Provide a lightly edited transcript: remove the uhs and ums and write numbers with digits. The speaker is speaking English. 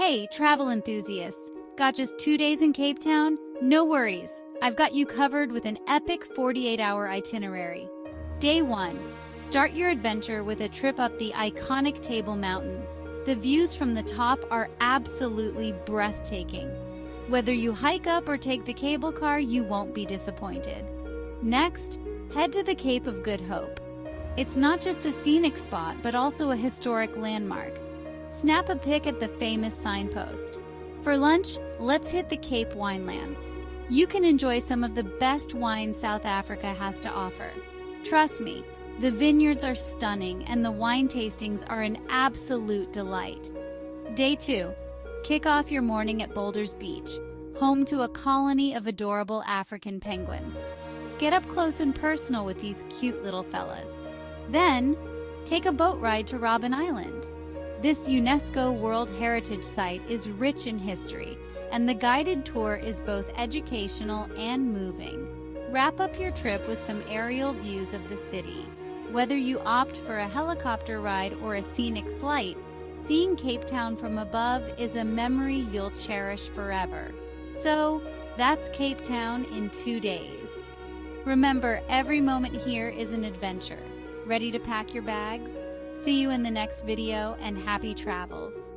Hey, travel enthusiasts! Got just 2 days in Cape Town? No worries. I've got you covered with an epic 48-hour itinerary. Day 1. Start your adventure with a trip up the iconic Table Mountain. The views from the top are absolutely breathtaking. Whether you hike up or take the cable car, you won't be disappointed. Next, head to the Cape of Good Hope. It's not just a scenic spot, but also a historic landmark. Snap a pic at the famous signpost. For lunch, let's hit the Cape Winelands. You can enjoy some of the best wine South Africa has to offer. Trust me, the vineyards are stunning and the wine tastings are an absolute delight. Day 2. Kick off your morning at Boulders Beach, home to a colony of adorable African penguins. Get up close and personal with these cute little fellas. Then, take a boat ride to Robben Island. This UNESCO World Heritage Site is rich in history, and the guided tour is both educational and moving. Wrap up your trip with some aerial views of the city. Whether you opt for a helicopter ride or a scenic flight, seeing Cape Town from above is a memory you'll cherish forever. So, that's Cape Town in 2 days. Remember, every moment here is an adventure. Ready to pack your bags? See you in the next video and happy travels!